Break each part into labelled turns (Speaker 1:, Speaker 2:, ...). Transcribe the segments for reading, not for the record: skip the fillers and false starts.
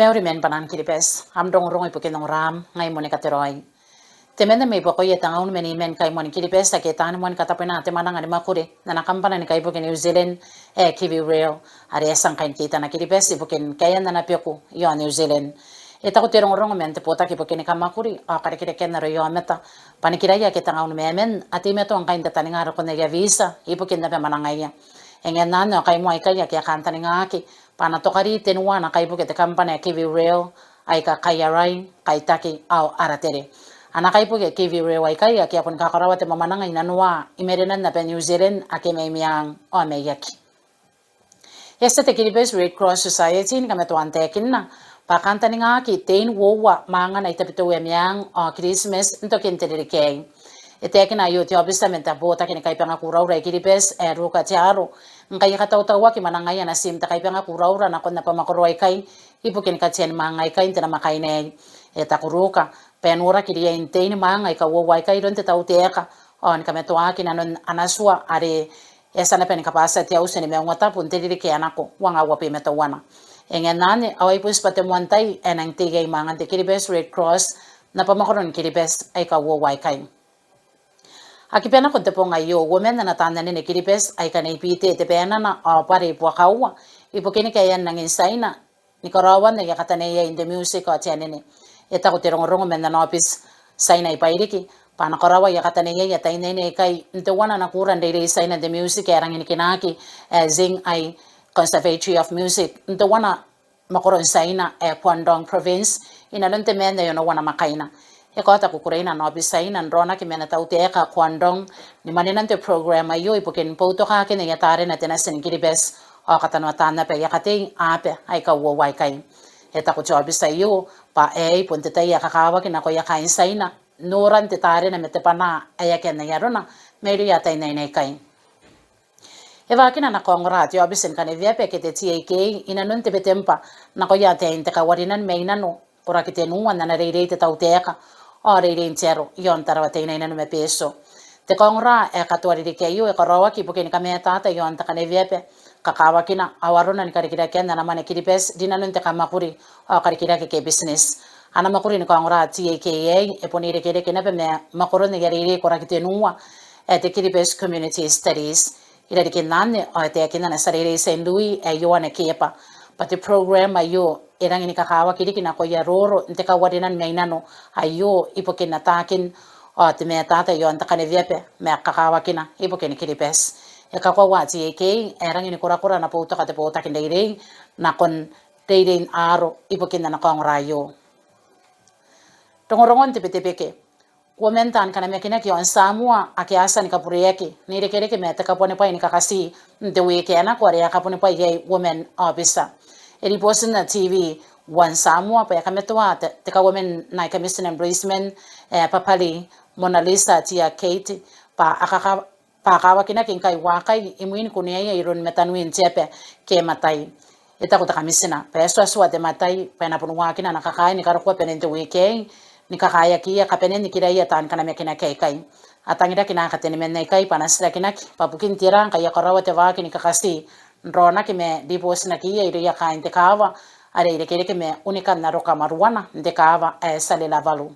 Speaker 1: meuri men panan kilipes am dong rong ipukin ram ngai moni kateroi temenda me poko ye tangaun meni men kai moni kilipes ta ke tan moni katapena te mananga ni makure na kampana ni kai ipukin New Zealand kiwi rail are sang kain kita na kilipes ipukin kaya na pioku yo New Zealand eta ko terong rong men te pota ki ipukin kamakuri a kare kire ken ro yo meta panikira ya ke tangaun men ati meto ang kain ta taninga ro ko ya visa ipukin na mananga ya engen nano kai mo kai ya kan taninga ki pana tokari tenua na kai buke te kampana kiwi rail ai ka kai rai kai taki au aratere ana kai buke kiwi rail ai kai ya pun ka karawa te mamananga inanua imerenan na pe New Zealand ake me miang o me yaki este te kiribes Red Cross Society ni kame to ante kinna pa kanta ninga ki tein wowa manga na itapito we miang o Christmas nto kintere kei ete kina yo te obisa menta bota kini kai panga kuraura kiribes ruka tiaro ngai ka tau tau ki mananga ya na sim ta kai panga kuraura na konna pamakoroi kai ipukin ka tien mangai kai tena makai ne eta kuruka penura ki dia intein mangai ka wo wai kai ron te tau te ka on ka meto aki na non anasua are esa na pen kapasa te au sene me ngota pun te ri ke anako wanga wa pe meto wana engen nane awai pus pate montai enang te gai mangan te kiribes Red Cross na pamakoron kiribes ai ka wo wai kai aki pena ko te ponga yo women na tanda ne kiripes ai kana ipite te pena na pare po kawa ipokeni kaya nang insaina ni karawan ya katane ya in the music o tiane ne eta ko te rongo men na office saina ipairiki pana karawa ya katane ya taine ne kai nte wana na kuran de saina the music ya rangini kinaki zing ai conservatory of music nte wana makoron saina Kwandong province ina lonte men yo no wana makaina e kota ku kureina no bisaina rona ki mena tau te ka Kwandong ni manena te program ayo ipukin poto ka ke ne yatare na tena sen kiribes o katano tana pe yakate ape ai ka wo wai kai eta ku cho bisayo pa ponte tai ya kakawa ki na ko ya kain saina noran te tare na mete pana aya ke na yarona meri ya tai nei kai e va kina na kongra ti obisen kan via pe ke te TAK ina non te betempa na ko ya te inte ka warinan meina no ora ki te nuwa na reire te tau te ka o reire intero yon tara te ina no me peso te kongra e ka tuari ke yo e ka rawa ki puke ni ka me tata yon ta kan via pe ka kawa kina awarona ni karikira ken na mane kiripes dina non te ka makuri o karikira ke business ana makuri ni kongra TAK e ponire ke ke na pe me makoro ni reire ko ra ki te nuwa e te kiripes community studies ira di kinane o te kina na sarere St. Louis yo ana kepa but the program ayo erang ini kakawa kiri kina ko ya roro nte ka wadinan mainano ayo ipokin na takin o te me tata yo anta kane viepe me kakawa kina ipokin kiripes e ka ko wa ti ke erang ini kura na pauta ka te pauta kin deire na kon deire aro ipokin na ko rayo tongorongon te peke komentan kana mekina ki on Samoa ake asa ni kapurieki ni rekere ke meta kapone pa ni kakasi nte weke na ko ya kapone pa ye women officer eri posin na TV one Samoa pa kametwa te ka women na commission embracement papali Mona Lisa tia Kate pa akaka pa kawa kina kin kai wakai imuin kunia ya iron metanwin tepe ke matai eta ko ta kamisina pa so de matai pa na punwa kina nakakai ni karko pe nte weke ni kakaya kia kapene ni kira ya tan kana mekina kai kai atangira kina katene men nei kai panasra kina papukin tirang kaya karawa te va kini kakasi rona ki me dipos na kia ire ya kai te kawa are ire kire me unika na roka maruana de kawa sale la valu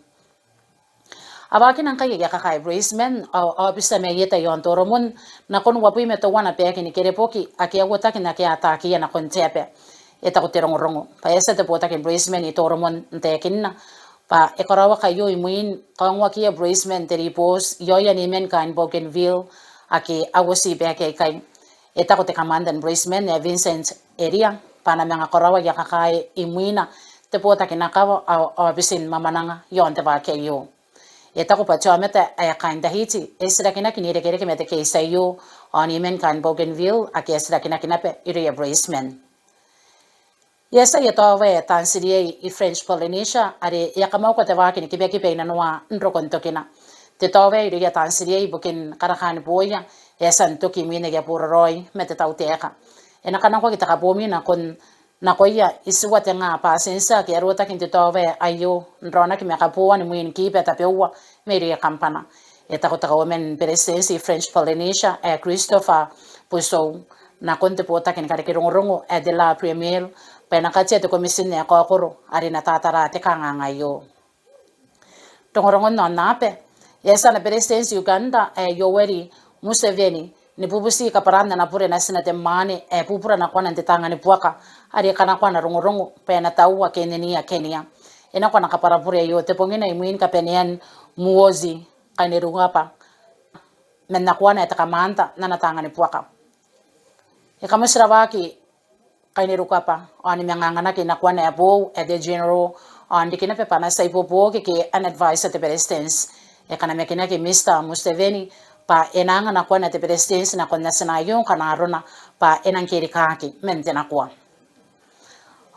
Speaker 1: abaki nang kai ya kakai bracemen au bisa me yeta yon toromon na kon wapi me to wana pe kini kire poki akia wota kina kia ta kia na kon tepe eta ko terong rongo pa esa te pota kin bracemen i toromon te kinna pa ekarawa kayo imuin kangwa kia bracement teripos yoya nimen kan Bougainville aki awasi beke kai eta ko te kamandan bracement ne Vincent area pana mga karawa ya kakai imuina te pota kinakawa au bisin mamananga yon te ba keyo eta ko pa chameta ay kan dahiti esra kinakini rekere kemete ke sayo on nimen kan Bougainville aki esra kinakinape area bracement yes, ya tawe tansirie i French Polynesia are ya kamau ko te waki ni kibeki pe na noa ndro kontokina te tawe i ya tansirie bukin karakan boya ya santoki mine ya puroi mete tauteka ena kana ko kita bomi na kon na ko ya isuwa te nga pa sensa ke rota kin te tawe ayo ndrona ki me kapoa ni muin ki pe tapewa meri ya kampana eta ko ta women presensi French Polynesia Christopher puso na konte pota kin kare rongo de la premier pena katia te komisine ya kokoro ari na tatara te kanganga yo tongorongo no nape yesa na presidents Uganda Yoweri Museveni ni pupusi kaparanda na pure na sina te mane pupura na kwana te tanga ni puaka ari kana kwana rongorongo pena taua Kenya Kenya ena kwana kapara pure yo te pongina imuin kapenian muozi kainirungapa menna kwana eta kamanta na tanga ni puaka ikamusrawaki kainirukapa ani mangangana kina kwana abo the general on dikina pe pana sai popo ke an advisor te presidents kana mekina ke Mr. Museveni pa enanga na kwana te presidents na kwana sana yon kana rona pa enang kiri kaki mente na kwa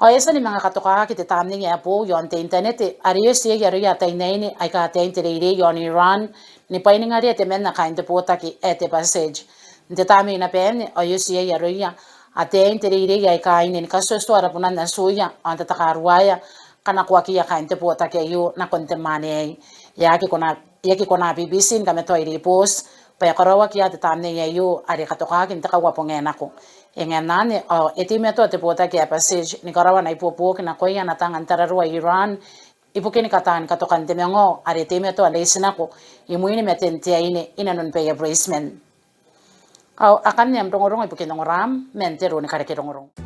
Speaker 1: hoyesa ni mga katoka ki te tamning ya po yon te internet ariyo siya yaro ya ta inaini ay ka te interire yon Iran ni paining ari te men na kain te pota ki ete passage te tami na pen ayo siya yaro ya ate interire ya ka ini kaso sto ara punan na suya anta takaruaya kana kwa ki ya kain te pota ke yo na konte mane ya ki kona BBC kame to iri post pa karawa ki ate tamning ya yo ari katoka ki taka wapongen ako enganane etime to te pota ki passage ni karawa na ipopo ki na koya na tangan tararua Iran ipukini katan katokan te mengo ari etime to alesina ko imuini metente ine inanon pe bracement akan niam dongorong ipukin dongorang mentero ni kare ke dongorong